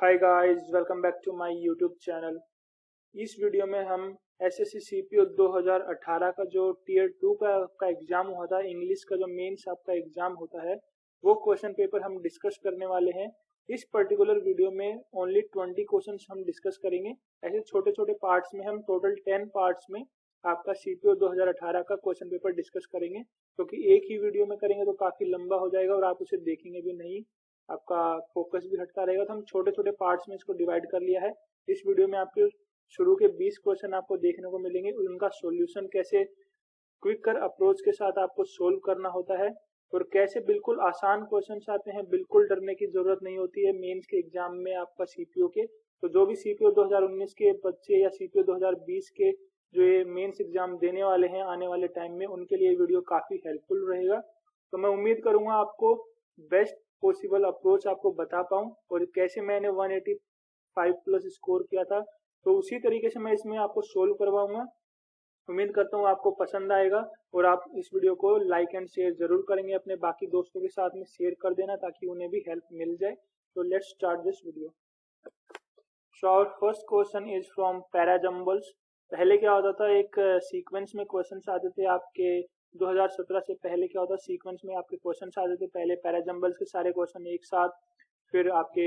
Hi guys, welcome back to my YouTube channel. इस video में हम एसएससी सीपीओ 2018 का जो टीयर 2 का एग्जाम हुआ था, इंग्लिश का जो मेंस आपका एग्जाम होता है, वो क्वेश्चन पेपर हम डिस्कस करने वाले हैं। इस पर्टिकुलर वीडियो में ओनली 20 क्वेश्चंस हम डिस्कस करेंगे। ऐसे छोटे छोटे पार्ट्स में हम टोटल 10 पार्ट्स में आपका सीपीओ 2018 का क्वेश्चन पेपर डिस्कस करेंगे, क्योंकि एक ही वीडियो में करेंगे तो काफी लंबा हो जाएगा और आप उसे देखेंगे भी नहीं, आपका फोकस भी हटता रहेगा। तो हम छोटे छोटे पार्ट्स में इसको डिवाइड कर लिया है। इस वीडियो में आपके शुरू के 20 क्वेश्चन आपको देखने को मिलेंगे, उनका सॉल्यूशन कैसे क्विकर अप्रोच के साथ आपको सोल्व करना होता है और कैसे बिल्कुल आसान क्वेश्चंस आते हैं, बिल्कुल डरने की जरूरत नहीं होती है मेंस के एग्जाम में आपका सीपीओ के। तो जो भी सीपीओ 2019 के बच्चे या सीपीओ 2020 के जो ये मेंस एग्जाम देने वाले हैं आने वाले टाइम में, उनके लिए वीडियो काफी हेल्पफुल रहेगा। तो मैं उम्मीद करूंगा आपको बेस्ट पॉसिबल अप्रोच आपको बता पाऊं और कैसे मैंने 185 प्लस स्कोर किया था, तो उसी तरीके से मैं इसमें आपको सोल्व करवाऊंगा। उम्मीद करता हूँ आपको पसंद आएगा और आप इस वीडियो को लाइक एंड शेयर जरूर करेंगे, अपने बाकी दोस्तों के साथ में शेयर कर देना ताकि उन्हें भी हेल्प मिल जाए। तो let's start this video. So our first question is from parajumbles. पहले क्या होता था, एक सीक्वेंस में क्वेश्चंस आते थे आपके 2017 से पहले क्या होता, सीक्वेंस में आपके क्वेश्चंस आते थे। पहले पैराजम्बल्स के सारे क्वेश्चन एक साथ, फिर आपके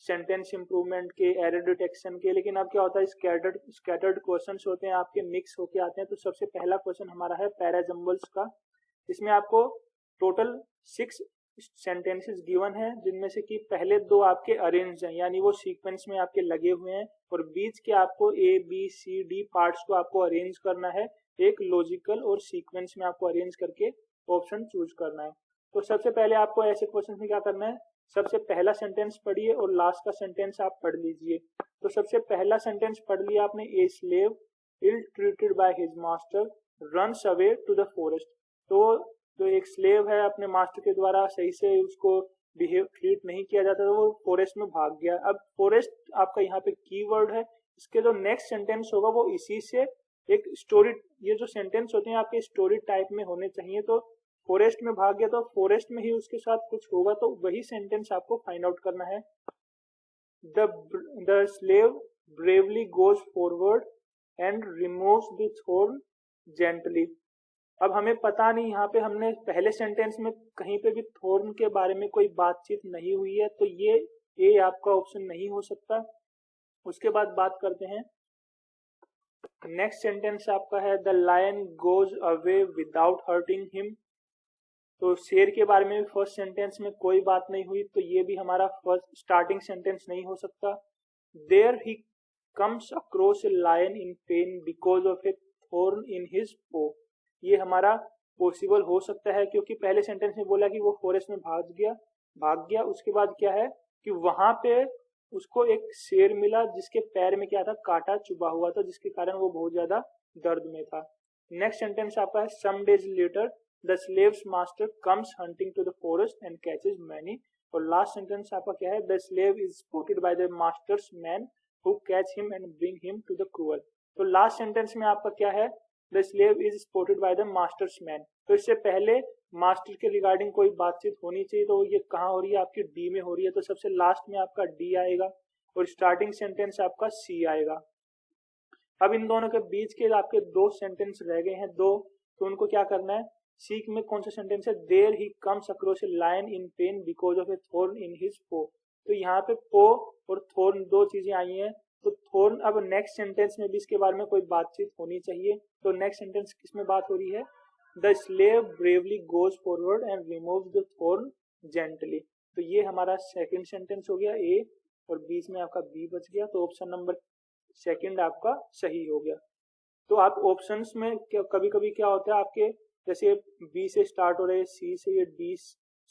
सेंटेंस इंप्रूवमेंट के, एरर डिटेक्शन के। लेकिन अब क्या होता है, स्कैटर्ड क्वेश्चंस होते हैं आपके, मिक्स होके आते हैं। तो सबसे पहला क्वेश्चन हमारा है पैराजम्बल्स का। इसमें आपको टोटल 6 सेंटेंसेस गिवन है, जिनमें से कि पहले 2 आपके अरेंज हैं, यानी वो सीक्वेंस में आपके लगे हुए हैं, और बीच के आपको A B C D parts को आपको अरेंज करना है, एक लॉजिकल और सीक्वेंस में आपको अरेंज करके ऑप्शन चूज करना है। तो सबसे पहले आपको ऐसे क्वेश्चन में क्या करना है, सबसे पहला सेंटेंस पढ़िए और लास्ट का सेंटेंस आप पढ़ लीजिए। तो सबसे पहला सेंटेंस पढ़ लिया आपने, a slave ill treated by his master runs away to the forest. तो जो एक स्लेव है, अपने मास्टर के द्वारा सही से उसको ट्रीट नहीं किया जाता, तो वो फॉरेस्ट में भाग गया। अब फॉरेस्ट आपका यहाँ पे कीवर्ड है। इसके जो नेक्स्ट सेंटेंस होगा वो इसी से एक स्टोरी, ये जो सेंटेंस होते हैं आपके स्टोरी टाइप में होने चाहिए। तो फॉरेस्ट में भाग गया तो फॉरेस्ट में ही उसके साथ कुछ होगा, तो वही सेंटेंस आपको फाइंड आउट करना है। The slave bravely goes forward and removes the thorn gently. अब हमें पता नहीं, यहाँ पे हमने पहले सेंटेंस में कहीं पे भी थॉर्न के बारे में कोई बातचीत नहीं हुई है, तो ये ए आपका ऑप्शन नहीं हो सकता। उसके बाद बात करते हैं, नेक्स्ट सेंटेंस आपका है the lion goes away without hurting him. तो शेर के बारे में फर्स्ट सेंटेंस में कोई बात नहीं हुई, तो ये भी हमारा फर्स्ट स्टार्टिंग सेंटेंस नहीं हो सकता। There he comes across a lion in pain because of a thorn in his paw. ये हमारा पॉसिबल हो सकता है, क्योंकि पहले सेंटेंस में बोला कि वो फॉरेस्ट में भाग गया। उसके बाद क्या है कि वहां पे उसको एक शेर मिला जिसके पैर में क्या था, कांटा चुभा हुआ था, जिसके कारण वो बहुत ज्यादा दर्द में था। नेक्स्ट सेंटेंस आपका है some days later the slave's master comes hunting to the forest and catches many. और लास्ट सेंटेंस आपका क्या है, the slave is spotted by the master's man who catch him and bring him to the cruel. तो last sentence में आपका क्या है, the slave is spotted by the master's man. तो इससे पहले मास्टर के रिगार्डिंग कोई बातचीत होनी चाहिए, तो ये कहाँ हो रही है, आपकी डी में हो रही है। तो सबसे लास्ट में आपका डी आएगा और स्टार्टिंग सेंटेंस आपका सी आएगा। अब इन दोनों के बीच के आपके 2 सेंटेंस रह गए हैं, 2, तो उनको क्या करना है, सी में कौन सा सेंटेंस है, there he comes across a lion in pain because of a thorn in his paw. तो यहाँ पे पो और थॉर्न 2 चीजें आई हैं, तो थॉर्न, अब नेक्स्ट सेंटेंस में भी इसके बारे में कोई बातचीत होनी चाहिए। तो नेक्स्ट सेंटेंस किसमें बात हो रही है, the slave bravely goes forward and removes the thorn gently. तो ये हमारा सेकंड सेंटेंस हो गया ए, और बीच में आपका बी बच गया, तो ऑप्शन नंबर सेकंड आपका सही हो गया। तो आप ऑप्शंस में कभी कभी क्या होता है आपके, जैसे बी से स्टार्ट हो रहे हैं, सी से, ये डी,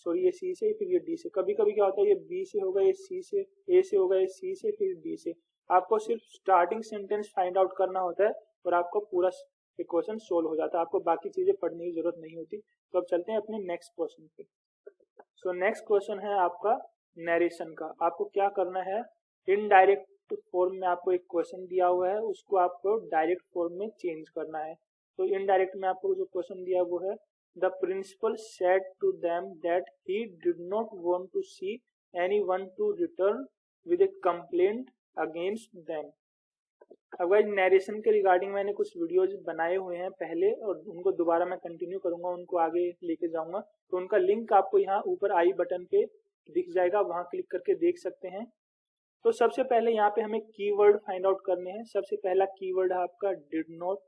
सॉरी ये सी से, फिर ये डी से। कभी कभी क्या होता है, ये बी से होगा, ये सी से, ए से होगा, ये सी से, फिर डी से। आपको सिर्फ स्टार्टिंग सेंटेंस फाइंड आउट करना होता है और आपको पूरा इक्वेशन सोल्व हो जाता है, आपको बाकी चीजें पढ़ने की जरूरत नहीं होती। तो अब चलते हैं अपने नेक्स्ट क्वेश्चन पे। सो नेक्स्ट क्वेश्चन है आपका नरेशन का। आपको क्या करना है, इनडायरेक्ट फॉर्म में आपको एक क्वेश्चन दिया हुआ है, उसको आपको डायरेक्ट फॉर्म में चेंज करना है। तो इनडायरेक्ट में आपको जो क्वेश्चन दिया वो है, the principal said to them that he did not want to see anyone to return with a complaint against them। अब गाइस नरेशन के रिगार्डिंग मैंने कुछ वीडियोज बनाए हुए हैं पहले और उनको दोबारा मैं कंटिन्यू करूंगा, उनको आगे लेके जाऊंगा। तो उनका लिंक आपको यहाँ ऊपर आई बटन पे दिख जाएगा, वहां क्लिक करके देख सकते हैं। तो सबसे पहले यहाँ पे हमें कीवर्ड फाइंड आउट करने हैं। सबसे पहला कीवर्ड है आपका डिड नॉट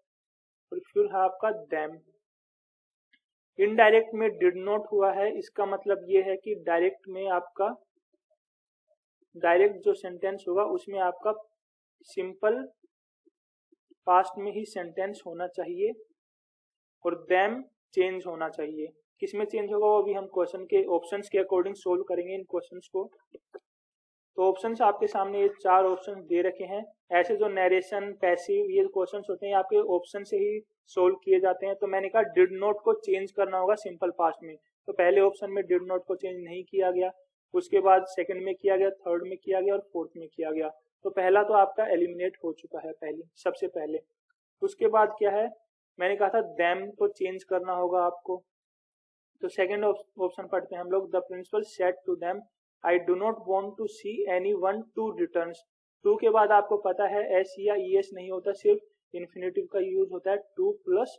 और फिर है आपका देम। इनडायरेक्ट में डिड नॉट हुआ है, इसका मतलब ये है कि डायरेक्ट में आपका डायरेक्ट जो सेंटेंस होगा उसमें आपका सिंपल पास्ट में ही सेंटेंस होना चाहिए और देम चेंज होना चाहिए। किसमें चेंज होगा वो अभी हम क्वेश्चन के ऑप्शंस के अकॉर्डिंग सोल्व करेंगे इन क्वेश्चंस को। तो ऑप्शंस आपके सामने ये 4 ऑप्शंस दे रखे हैं। ऐसे जो नरेशन पैसिव ये क्वेश्चंस होते हैं आपके ऑप्शन से ही सोल्व किए जाते हैं। तो मैंने कहा डिड नॉट को चेंज करना होगा सिंपल पास्ट में, तो पहले ऑप्शन में डिड नॉट को चेंज नहीं किया गया, उसके बाद सेकंड में किया गया, थर्ड में किया गया और फोर्थ में किया गया। तो पहला तो आपका एलिमिनेट हो चुका है पहले सबसे पहले। उसके बाद क्या है, मैंने कहा था देम को चेंज करना होगा आपको। तो सेकंड ऑप्शन पढ़ते हैं हम लोग। The principal said to them I do not want to see anyone to returns. To के बाद आपको पता है एस या ईएस नहीं होता, सिर्फ इन्फिनेटिव का यूज होता है टू प्लस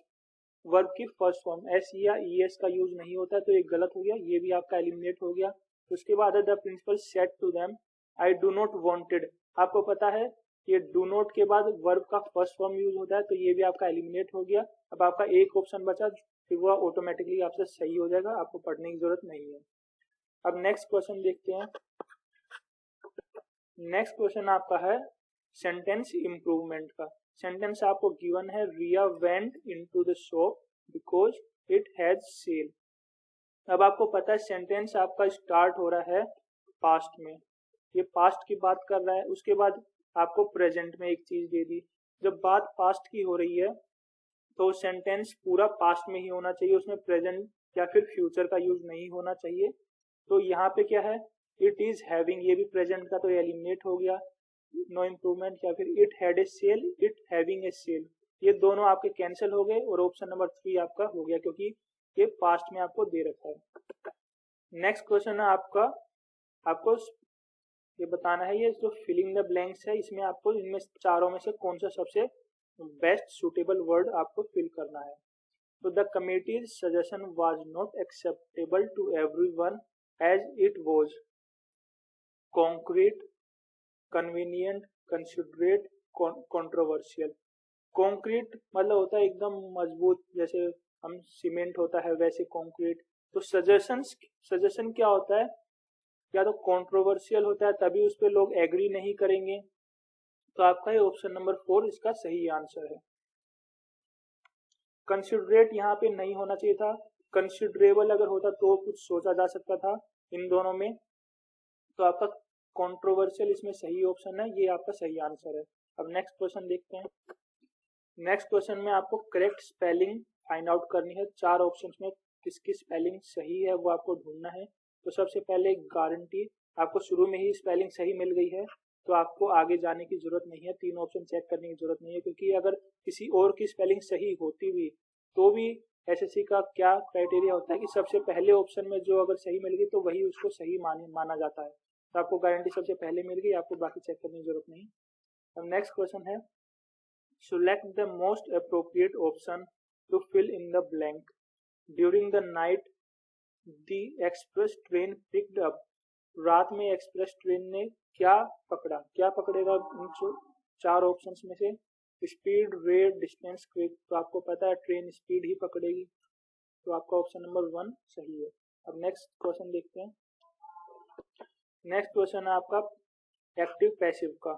वर्ब की फर्स्ट फॉर्म, एस या ईएस का यूज नहीं होता। तो ये गलत हो गया, ये भी आपका एलिमिनेट हो गया। उसके बाद है the principal said to them I do not wanted. आपको पता है ये डू नॉट के बाद वर्ब का फर्स्ट फॉर्म यूज होता है, तो ये भी आपका एलिमिनेट हो गया। अब आपका एक ऑप्शन बचा, फिर वो ऑटोमेटिकली आपसे सही हो जाएगा, आपको पढ़ने की जरूरत नहीं है। अब नेक्स्ट क्वेश्चन देखते हैं। नेक्स्ट क्वेश्चन आपका है सेंटेंस इंप्रूवमेंट का। सेंटेंस आपको गिवन है Riya went into the shop because it has sale. अब आपको पता है सेंटेंस आपका स्टार्ट हो रहा है पास्ट में, ये पास्ट की बात कर रहा है। उसके बाद आपको प्रेजेंट में एक चीज दे दी। जब बात पास्ट की हो रही है तो सेंटेंस पूरा पास्ट में ही होना चाहिए, उसमें प्रेजेंट या फिर फ्यूचर का यूज नहीं होना चाहिए। तो यहाँ पे क्या है, इट इज हैविंग, ये भी प्रेजेंट का तो एलिमिनेट हो गया, नो इम्प्रूवमेंट। या फिर it had a sale, it having a sale, ये दोनों आपके कैंसिल हो गए और ऑप्शन नंबर 3 आपका हो गया क्योंकि ये पास्ट में आपको दे रखा है। नेक्स्ट क्वेश्चन है आपको ये बताना है, ये जो फिलिंग द ब्लैंक्स है इसमें आपको इनमें चारों में से कौन सा सबसे बेस्ट सुटेबल वर्ड आपको फिल करना है। तो the committee's suggestion was not acceptable to everyone as it was concrete, convenient, considerate, controversial. Concrete मतलब होता है एकदम मजबूत, जैसे हम सीमेंट होता है वैसे कॉन्क्रीट। तो सजेशन क्या होता है, या तो कंट्रोवर्शियल होता है तभी उस पर लोग एग्री नहीं करेंगे। तो आपका ये ऑप्शन नंबर 4 इसका सही आंसर है। कंसिडरेट यहाँ पे नहीं होना चाहिए था, कंसिडरेबल अगर होता तो कुछ सोचा जा सकता था इन दोनों में। तो आपका कंट्रोवर्शियल इसमें सही ऑप्शन है, ये आपका सही आंसर है। अब नेक्स्ट क्वेश्चन देखते हैं। नेक्स्ट क्वेश्चन में आपको करेक्ट स्पेलिंग फाइंड आउट करनी है। 4 ऑप्शंस में किसकी स्पेलिंग सही है वो आपको ढूंढना है। तो सबसे पहले गारंटी, आपको शुरू में ही स्पेलिंग सही मिल गई है तो आपको आगे जाने की जरूरत नहीं है, 3 ऑप्शन चेक करने की जरूरत नहीं है, क्योंकि अगर किसी और की स्पेलिंग सही होती भी तो भी एसएससी का क्या क्राइटेरिया होता है कि सबसे पहले ऑप्शन में जो अगर सही मिल गई तो वही उसको सही माना जाता है। तो आपको गारंटी सबसे पहले मिल गई, आपको बाकी चेक करने की जरूरत नहीं। अब नेक्स्ट क्वेश्चन है select the most appropriate option to fill in the blank. During the night the express train picked up. रात में एक्सप्रेस ट्रेन ने क्या पकड़ा, क्या पकड़ेगा इन 4 ऑप्शंस में से। Speed, rate, distance, quick. तो आपको पता है ट्रेन स्पीड ही पकड़ेगी, तो आपका ऑप्शन नंबर 1 सही है। अब नेक्स्ट क्वेश्चन देखते हैं। नेक्स्ट क्वेश्चन है आपका एक्टिव पैसिव का,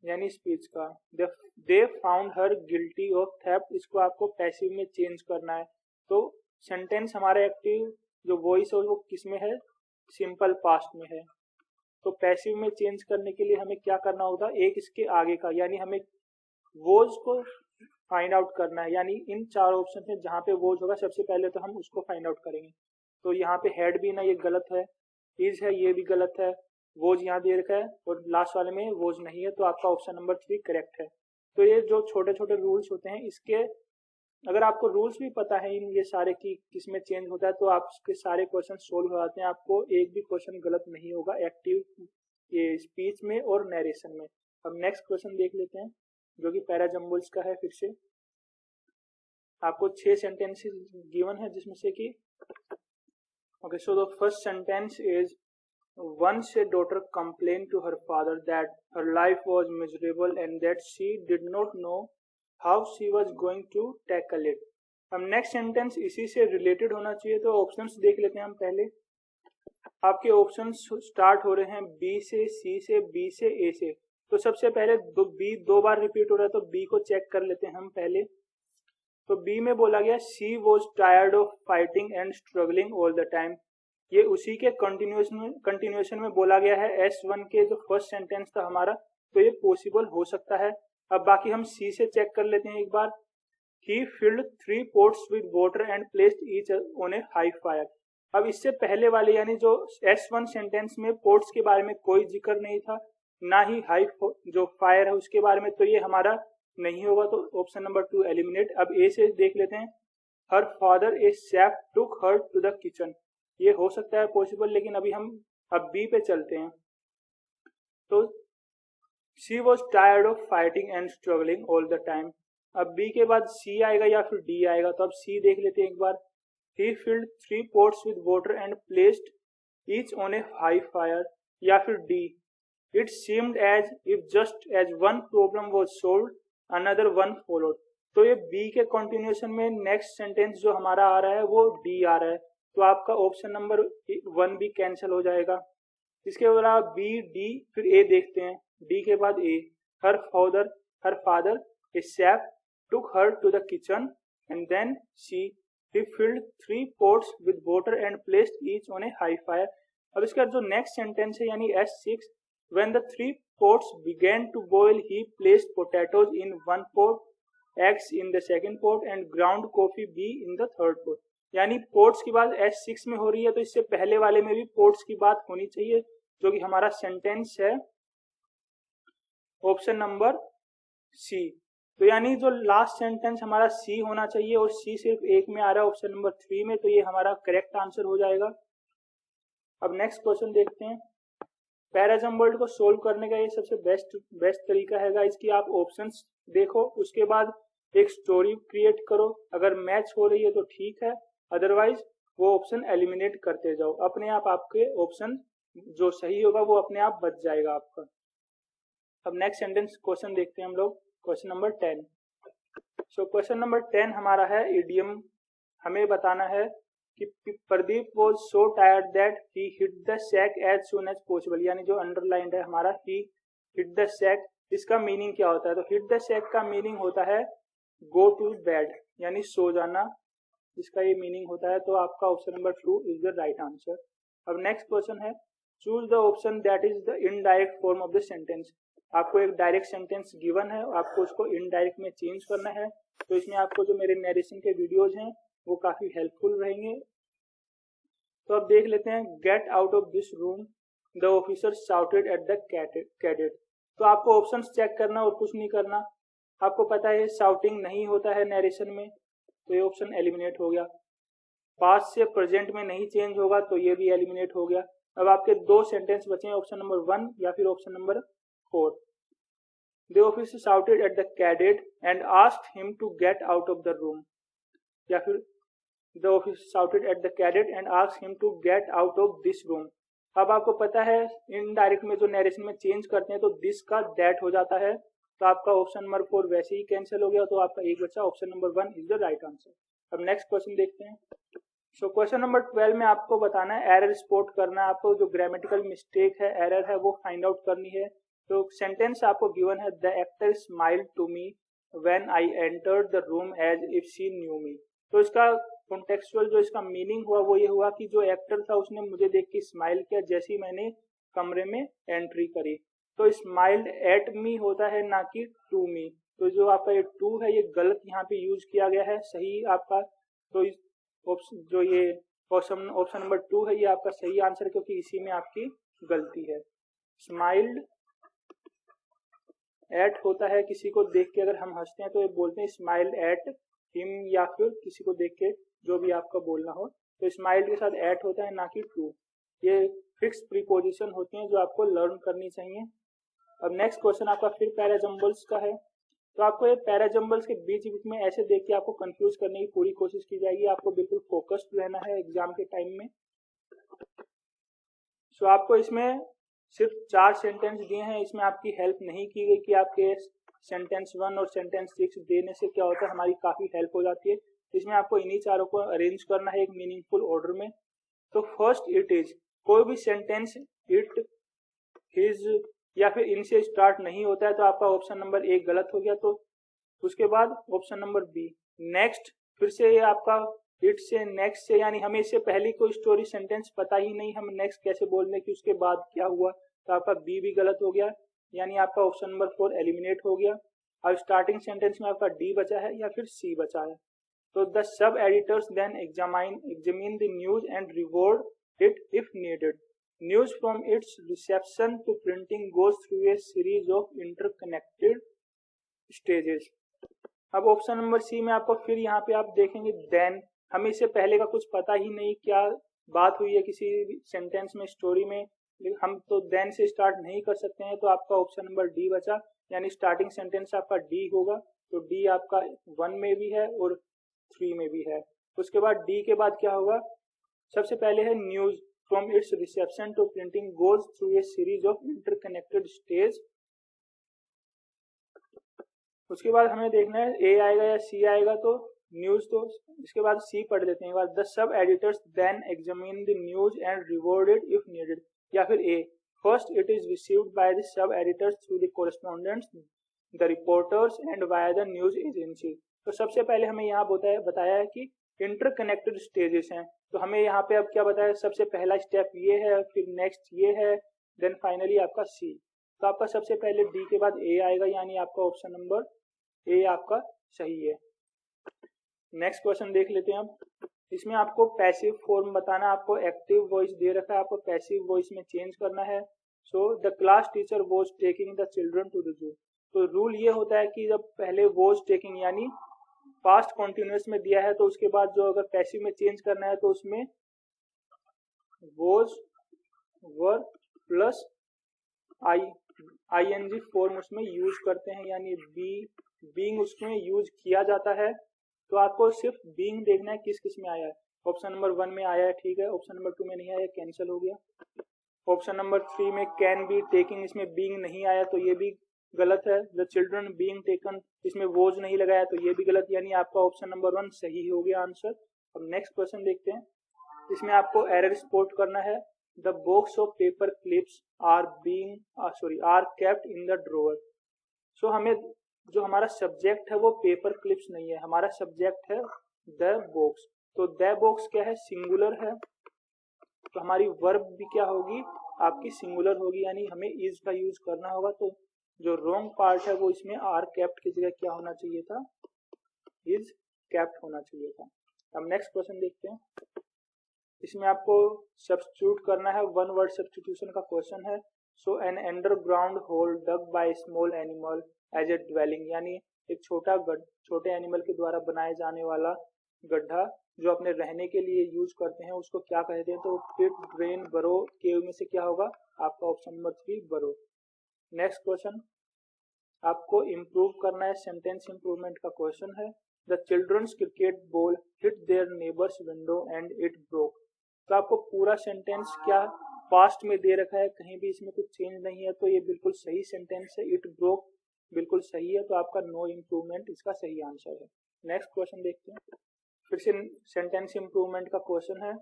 यानी स्पीच का। They found her guilty of theft, इसको आपको पैसिव में चेंज करना है। तो सेंटेंस हमारा एक्टिव जो वॉइस है वो किस में है, सिंपल पास्ट में है। तो पैसिव में चेंज करने के लिए हमें क्या करना होगा, एक इसके आगे का, यानी हमें वोज को फाइंड आउट करना है। यानी इन 4 ऑप्शन में जहाँ पे वोज होगा सबसे पहले तो हम उसको फाइंड आउट करेंगे। तो यहाँ पे हेड भी ना, ये गलत है, इज है ये भी गलत है, वोज यहाँ दे रखा है और लास्ट वाले में वोज नहीं है, तो आपका ऑप्शन नंबर 3 करेक्ट है। तो ये जो छोटे छोटे रूल्स होते हैं, इसके अगर आपको रूल्स भी पता है इन ये सारे की किसमें चेंज होता है तो आपके सारे क्वेश्चन सोल्व हो जाते हैं, आपको एक भी क्वेश्चन गलत नहीं होगा एक्टिव ये स्पीच में और नरेशन में। अब नेक्स्ट क्वेश्चन देख लेते हैं जो कि पैराजम्बल्स का है। फिर से आपको 6 सेंटेंसेस गिवन है जिसमें से कि okay, so the first sentence is once a daughter complained to her father that her life was miserable and that she did not know how she was going to tackle it। अब next sentence इसी से related होना चाहिए, तो options देख लेते हैं हम पहले। आपके ऑप्शंस स्टार्ट हो रहे हैं बी से, सी से, बी से, ए से। तो सबसे पहले बी 2 बार रिपीट हो रहा है, तो बी को चेक कर लेते हैं हम पहले। तो बी में बोला गया she was tired of fighting and struggling all the time. ये उसी के कंटिन्यूएशन में बोला गया है S1 के जो फर्स्ट सेंटेंस था हमारा, तो ये पॉसिबल हो सकता है। अब बाकी हम सी से चेक कर लेते हैं एक बार। He filled 3 pots with water and placed each on a high fire। अब इससे पहले वाले यानी जो S1 सेंटेंस में पोर्ट्स के बारे में कोई जिक्र नहीं था, ना ही हाई जो फायर है उसके बारे में, तो ये हमारा नहीं होगा, तो ऑप्शन नंबर 2 एलिमिनेट। अब ए से देख लेते हैं। Her father a chef took her to the kitchen. ये हो सकता है पॉसिबल, लेकिन अभी हम अब बी पे चलते हैं। तो she was tired of fighting and struggling all the time. अब बी के बाद सी आएगा या फिर डी आएगा, तो अब सी देख लेते हैं एक बार। ही filled 3 pots with water and placed each on a high fire, या फिर D it seemed as if just as one problem was solve another one followed. तो ये बी के कंटिन्यूएशन में नेक्स्ट सेंटेंस जो हमारा आ रहा है वो डी आ रहा है, तो आपका ऑप्शन नंबर 1 भी कैंसिल हो जाएगा। इसके अलावा बी, डी, फिर ए देखते हैं। डी के बाद A. Her father a chef took her to the kitchen and then she he filled 3 pots with water and placed each on a high fire। अब इसका जो नेक्स्ट सेंटेंस है यानी S6, when the 3 pots began to boil he placed potatoes in one pot, eggs in the second pot and ground coffee B in the third pot। यानी ports की बात S6 में हो रही है, तो इससे पहले वाले में भी पोर्ट्स की बात होनी चाहिए, जो कि हमारा सेंटेंस है ऑप्शन नंबर सी। तो यानी जो लास्ट सेंटेंस हमारा सी होना चाहिए और सी सिर्फ एक में आ रहा है ऑप्शन नंबर 3 में, तो ये हमारा करेक्ट आंसर हो जाएगा। अब नेक्स्ट क्वेश्चन देखते हैं। पैराजम्बल्ड को सोल्व करने का ये सबसे बेस्ट तरीका है इसकी आप ऑप्शंस देखो, उसके बाद एक स्टोरी क्रिएट करो। अगर मैच हो रही है तो ठीक है, अदरवाइज वो ऑप्शन एलिमिनेट करते जाओ। अपने आप आपके ऑप्शन जो सही होगा वो अपने आप बच जाएगा आपका। अब नेक्स्ट सेंटेंस क्वेश्चन देखते हैं हम लोग, question number 10। So question number 10 हमारा है इडियम। हमें बताना है कि Pradeep was so tired that he hit the sack as soon as possible. यानी जो अंडरलाइंड है हमारा ही हिट द सैक, इसका मीनिंग क्या होता है? तो हिट द सैक का मीनिंग होता है गो टू बेड, यानी सो जाना, इसका ये मीनिंग होता है। तो आपका option number 2 is the right answer. अब नेक्स्ट क्वेश्चन है choose the option that is the indirect form of the sentence. आपको एक डायरेक्ट सेंटेंस गिवन है, आपको उसको इनडायरेक्ट में चेंज करना है। तो इसमें आपको जो मेरे नरेशन के वीडियोज हैं वो काफी हेल्पफुल रहेंगे। तो अब देख लेते हैं। Get out of this room the officer shouted at the cadet. तो आपको ऑप्शंस चेक करना और कुछ नहीं करना। आपको पता है शाउटिंग नहीं होता है नरेशन में, तो ये ऑप्शन एलिमिनेट हो गया। पास्ट से प्रेजेंट में नहीं चेंज होगा, तो ये भी एलिमिनेट हो गया। अब आपके 2 सेंटेंस बचे हैं, ऑप्शन नंबर 1 या फिर option number 4। The officer shouted at the cadet and asked him to get out of the room, या फिर the officer shouted at the cadet and asked him to get out of this room। अब आपको पता है indirect में जो narration में change करते हैं तो दिस का दैट हो जाता है, तो आपका ऑप्शन नंबर 4 वैसे ही कैंसिल हो गया। तो आपका एक बचा, option number 1 is the right answer. अब नेक्स्ट क्वेश्चन देखते हैं। सो क्वेश्चन नंबर 12 में आपको बताना है, एरर स्पॉट करना है आपको, जो ग्रामेटिकल मिस्टेक है, एरर है, वो फाइंड आउट करनी है। तो सेंटेंस आपको गिवन है the actor smiled to me when I entered the room as if she knew me. तो इसका कॉन्टेक्चुअल जो इसका मीनिंग हुआ वो ये हुआ कि जो एक्टर था उसने मुझे देख के स्माइल किया जैसे ही मैंने कमरे में एंट्री करी। तो स्माइल्ड एट मी होता है, ना कि टू मी। तो जो आपका ये टू है ये गलत यहाँ पे यूज किया गया है, सही आपका तो जो ये ऑप्शन नंबर 2 है ये आपका सही आंसर, क्योंकि इसी में आपकी गलती है। स्माइल्ड एट होता है किसी को देख के अगर हम हंसते हैं तो ये बोलते हैं स्माइल एट हिम, या फिर किसी को देख के जो भी आपका बोलना हो, तो स्माइल के साथ एट होता है, ना कि टू। ये फिक्स प्रीपोजिशन होती हैं जो आपको लर्न करनी चाहिए। अब नेक्स्ट क्वेश्चन आपका फिर पैराजम्बल्स का है। तो आपको ये पैराजम्बल्स के बीच बीच में ऐसे देख के आपको कंफ्यूज करने की पूरी कोशिश की जाएगी। आपको बिल्कुल फोकस्ड रहना है एग्जाम के टाइम में। सो आपको इसमें सिर्फ 4 सेंटेंस दिए हैं, इसमें आपकी हेल्प नहीं की गई कि आपके सेंटेंस 1 और सेंटेंस 6 देने से क्या होता है, हमारी काफ़ी हेल्प हो जाती है। इसमें आपको इन्हीं चारों को अरेंज करना है एक मीनिंगफुल ऑर्डर में। तो फर्स्ट इट इज, कोई भी सेंटेंस इट, हिज या फिर इनसे स्टार्ट नहीं होता है तो आपका ऑप्शन नंबर 1 गलत हो गया। तो उसके बाद ऑप्शन नंबर बी, नेक्स्ट, फिर से ये आपका इट से, नेक्स्ट से, यानी हमें इससे पहले कोई स्टोरी सेंटेंस पता ही नहीं, हम नेक्स्ट कैसे बोल दें कि उसके बाद क्या हुआ, तो आपका बी भी गलत हो गया, यानी आपका ऑप्शन नंबर 4 एलिमिनेट हो गया। अब स्टार्टिंग सेंटेंस में आपका डी बचा है या फिर सी बचा है। तो the sub editors then examine the news and reword it if needed. News from its reception to printing goes through a series of interconnected stages. अब ऑप्शन नंबर सी में आपको फिर यहाँ पे आप देखेंगे देन, हमें इससे पहले का कुछ पता ही नहीं क्या बात हुई है किसी सेंटेंस में, स्टोरी में, हम तो देन से स्टार्ट नहीं कर सकते हैं। तो आपका ऑप्शन नंबर डी बचा, यानी स्टार्टिंग सेंटेंस आपका डी होगा। तो डी आपका 1 में भी है और 3 में भी है। उसके बाद डी के बाद क्या होगा, सबसे पहले है news from its reception to printing goes through a series of interconnected stage. उसके बाद हमें देखना है ए आएगा या सी आएगा। तो न्यूज, तो इसके बाद सी पढ़ लेते हैं। The sub editors then examine the news and reworded if needed, या फिर uh, first it is received by the sub editors through the correspondents, the reporters and via the news agency. तो सबसे पहले हमें यहाँ बताया है कि इंटरकनेक्टेड स्टेजेस हैं। तो हमें यहाँ पे अब क्या बताया, सबसे पहला स्टेप ये है, फिर नेक्स्ट ये है, देन फाइनली आपका सी। तो आपका सबसे पहले डी के बाद ए आएगा, यानी आपका ऑप्शन नंबर ए आपका सही है। नेक्स्ट क्वेश्चन देख लेते हैं अब। इसमें आपको पैसिव फॉर्म बताना, आपको एक्टिव वॉइस दे रखा है, आपको पैसिव वॉइस में चेंज करना है। So the class teacher was taking the children to the zoo. तो रूल ये होता है कि जब पहले वॉज टेकिंग यानी पास्ट कॉन्टिन्यूअस में दिया है, तो उसके बाद जो अगर पैसिव में चेंज करना है तो उसमें was, were plus ING form उसमें यूज करते हैं, यानी बीइंग उसमें यूज किया जाता है। तो आपको सिर्फ बीइंग देखना है किस किस में आया है। ऑप्शन नंबर 1 में आया है, ठीक है। ऑप्शन नंबर 2 में नहीं आया, कैंसिल हो गया। ऑप्शन नंबर 3 में कैन बी टेकिंग, इसमें बीइंग नहीं आया तो ये भी गलत है। द चिल्ड्रन बीइंग टेकन, इसमें वॉज नहीं लगाया तो ये भी गलत, यानी आपका ऑप्शन नंबर 1 सही हो गया आंसर। अब नेक्स्ट क्वेश्चन देखते हैं। इसमें आपको एरर स्पॉट करना है। The box of paper clips are kept in the drawer. So हमें जो हमारा सब्जेक्ट है वो पेपर क्लिप्स नहीं है, हमारा सब्जेक्ट है द बॉक्स। तो द बॉक्स क्या है, सिंगुलर है, तो हमारी वर्ब भी क्या होगी, आपकी सिंगुलर होगी, यानी हमें इज का यूज करना होगा। तो जो रॉन्ग पार्ट है वो इसमें आर कैप्ट की जगह क्या होना चाहिए था, इज कैप्ट होना चाहिए था। अब नेक्स्ट क्वेश्चन देखते हैं। इसमें आपको सब्स्टिट्यूट करना है, 1 वर्ड सब्स्टिट्यूशन का क्वेश्चन है। So an underground hole dug by small animal as a dwelling, यानी एक छोटे एनिमल के द्वारा बनाए जाने वाला गड्ढा जो अपने रहने के लिए यूज करते हैं उसको क्या कहते हैं। तो पिट, ड्रेन, बरो, केव में से क्या होगा, आपका ऑप्शन नंबर 3 बरो। नेक्स्ट क्वेश्चन आपको इम्प्रूव करना है, सेंटेंस इम्प्रूवमेंट का क्वेश्चन है। The children's cricket ball hit their neighbour's window and it broke. तो आपको पूरा सेंटेंस क्या पास्ट में दे रखा है, कहीं भी इसमें कुछ चेंज नहीं है, तो ये बिल्कुल सही सेंटेंस है। इट ब्रोक बिल्कुल सही है, तो आपका नो इम्प्रूवमेंट इसका सही आंसर है। नेक्स्ट क्वेश्चन देखते हैं। फिर से सेंटेंस इम्प्रूवमेंट का क्वेश्चन है।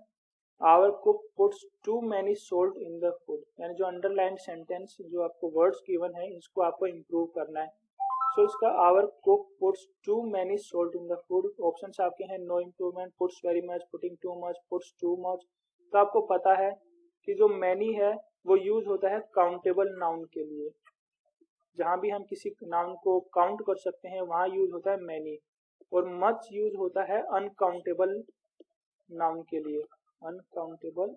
Our cook puts too many salt in the food, यानी जो अंडरलाइन सेंटेंस जो आपको वर्ड्स गिवन है इसको आपको इम्प्रूव करना है। सो इसका our cook puts too many salt in the food, options आपके हैं no improvement, puts very much, putting too much, puts too much. तो आपको पता है कि जो मैनी है वो यूज होता है काउंटेबल नाउन के लिए, जहां भी हम किसी नाउन को काउंट कर सकते हैं वहां यूज होता है मैनी, और मच यूज होता है अनकाउंटेबल नाउन के लिए, अनकाउंटेबल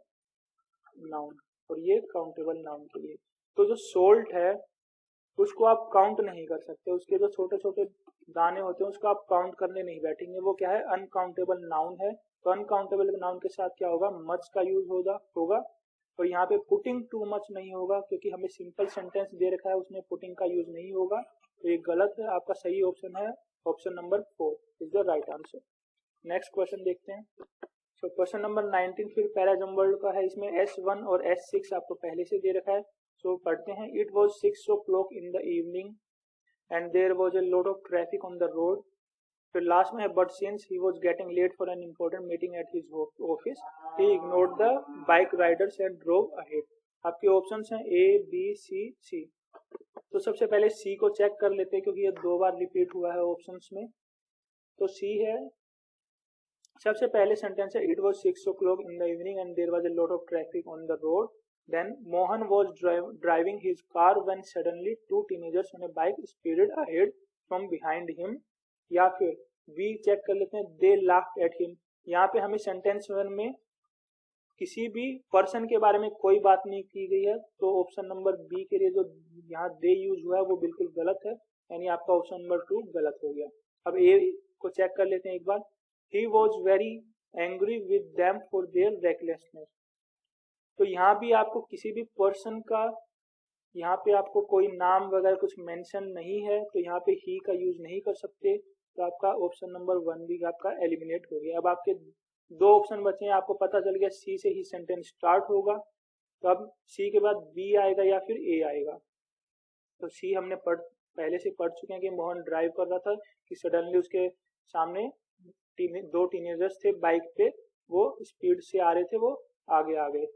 नाउन, और ये काउंटेबल नाउन के लिए। तो जो सोल्ट है उसको आप काउंट नहीं कर सकते, उसके जो छोटे छोटे दाने होते हैं उसको आप काउंट करने नहीं बैठेंगे, वो क्या है, अनकाउंटेबल नाउन है। तो अनकाउंटेबल नाउन के साथ क्या होगा, मच का यूज होगा। और यहाँ पे पुटिंग टू मच नहीं होगा क्योंकि हमें सिंपल सेंटेंस दे रखा है, उसमें पुटिंग का यूज नहीं होगा, तो ये गलत है। आपका सही ऑप्शन है option number 4 is the right answer. Next question देखते हैं। सो क्वेश्चन नंबर 19 फिर पैराजम वर्ड का है। इसमें S1 और S6 आपको पहले से दे रखा है। सो पढ़ते हैं। It was 6 o'clock in the evening and there was a lot of traffic on the road. फिर लास्ट में है but since he was getting late for an important meeting at his office he ignored the bike riders and drove ahead. आपके options हैं A, B, C। तो सबसे पहले C को चेक कर लेते हैं क्योंकि ये 2 बार रिपीट हुआ है ऑप्शंस में। तो C है। सबसे पहले सेंटेंस है it was 6 o'clock in the evening and there was a lot of traffic on the road. Then Mohan was driving his car when suddenly 2 teenagers on a bike speeded ahead from behind him। या फिर we check कर लेते हैं दे laughed at him. यहाँ पे हमें sentence में किसी भी पर्सन के बारे में कोई बात नहीं की गई है, तो ऑप्शन नंबर बी के लिए जो यहाँ दे यूज हुआ है वो बिल्कुल गलत है, यानी आपका ऑप्शन नंबर 2 गलत हो गया। अब ए को चेक कर लेते हैं एक बार। He was very angry with them for their recklessness. तो यहाँ भी आपको किसी भी पर्सन का, यहाँ पे आपको कोई नाम वगैरह कुछ मेंशन नहीं है, तो यहाँ पे ही का यूज नहीं कर सकते, तो आपका ऑप्शन नंबर 1 भी आपका एलिमिनेट हो गया। अब आपके 2 ऑप्शन बचे हैं। आपको पता चल गया सी से ही सेंटेंस स्टार्ट होगा, तो अब सी के बाद बी आएगा या फिर ए आएगा। तो सी हमने पहले से पढ़ चुके हैं कि मोहन ड्राइव कर रहा था कि सडनली उसके सामने 2 टीनेजर्स थे बाइक पे, वो स्पीड से आ रहे थे, वो आगे आ गए।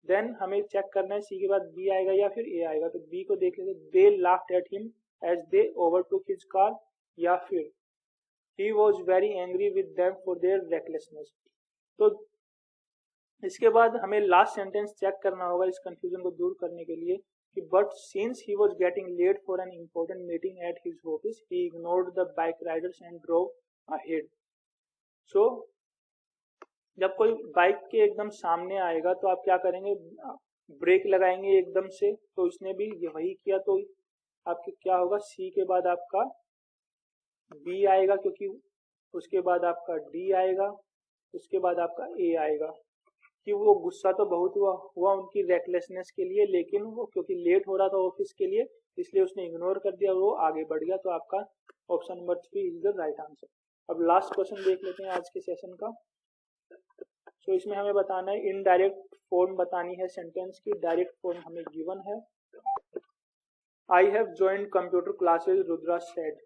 देन हमें चेक करना है सी के बाद बी आएगा या फिर ए आएगा। तो बी को देख लेते, they laughed at him as they overtook his car, या फिर he was very angry with them for their recklessness। तो इसके बाद हमें लास्ट सेंटेंस चेक करना होगा इस कंफ्यूजन को दूर करने के लिए कि but since he was getting late for an important meeting at his office he ignored the bike riders and drove ahead। so जब कोई बाइक के एकदम सामने आएगा तो आप क्या करेंगे, ब्रेक लगाएंगे एकदम से, तो इसने भी वही किया, तो आपके क्या होगा, सी के बाद आपका बी आएगा क्योंकि उसके बाद आपका डी आएगा, उसके बाद आपका ए आएगा। कि वो गुस्सा तो बहुत हुआ उनकी रेकलेसनेस के लिए, लेकिन वो क्योंकि लेट हो रहा था ऑफिस के लिए इसलिए उसने इग्नोर कर दिया, वो आगे बढ़ गया। तो आपका option number 3 is the right answer. अब लास्ट क्वेश्चन देख लेते हैं आज के सेशन का। तो इसमें हमें बताना है इनडायरेक्ट फॉर्म बतानी है सेंटेंस की। डायरेक्ट फॉर्म हमें गिवन है, I have joined computer classes Rudra said.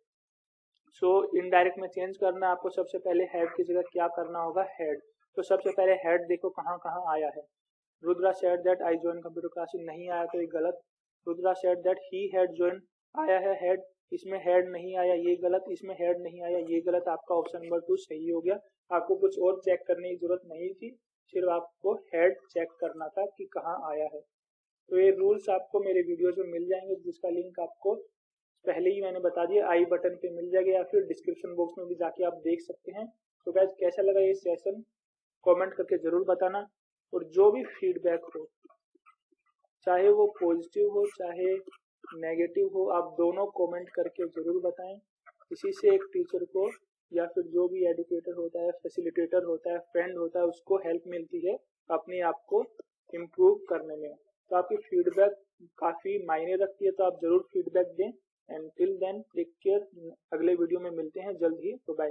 So indirect में चेंज करना है आपको। सबसे पहले हेड की जगह क्या करना होगा, हेड। तो सबसे पहले हेड देखो कहाँ कहाँ आया है। Rudra said that I join computer classes नहीं आया तो ये गलत। Rudra said that he had join आया है हेड, इसमें हेड नहीं आया, ये गलत। इसमें हेड नहीं आया, ये गलत। आपका ऑप्शन नंबर 2 सही हो गया। आपको कुछ और चेक करने की जरूरत नहीं थी, सिर्फ आपको हेड चेक करना था कि कहाँ आया है। तो ये रूल्स आपको मेरे वीडियोज में मिल जाएंगे, जिसका लिंक आपको पहले ही मैंने बता दिया, आई बटन पे मिल जाएगा या फिर डिस्क्रिप्शन बॉक्स में भी जाके आप देख सकते हैं। तो गाइस कैसा लगा ये सेशन कमेंट करके जरूर बताना, और जो भी फीडबैक हो, चाहे वो पॉजिटिव हो चाहे नेगेटिव हो, आप दोनों कमेंट करके जरूर बताएं। इसी से एक टीचर को या फिर जो भी एजुकेटर होता है, फैसिलिटेटर होता है, फ्रेंड होता है, उसको हेल्प मिलती है अपने आप को इम्प्रूव करने में। तो आपकी फीडबैक काफ़ी मायने रखती है, तो आप जरूर फीडबैक दें। And till then take care. अगले वीडियो में मिलते हैं जल्द ही। तो बाय।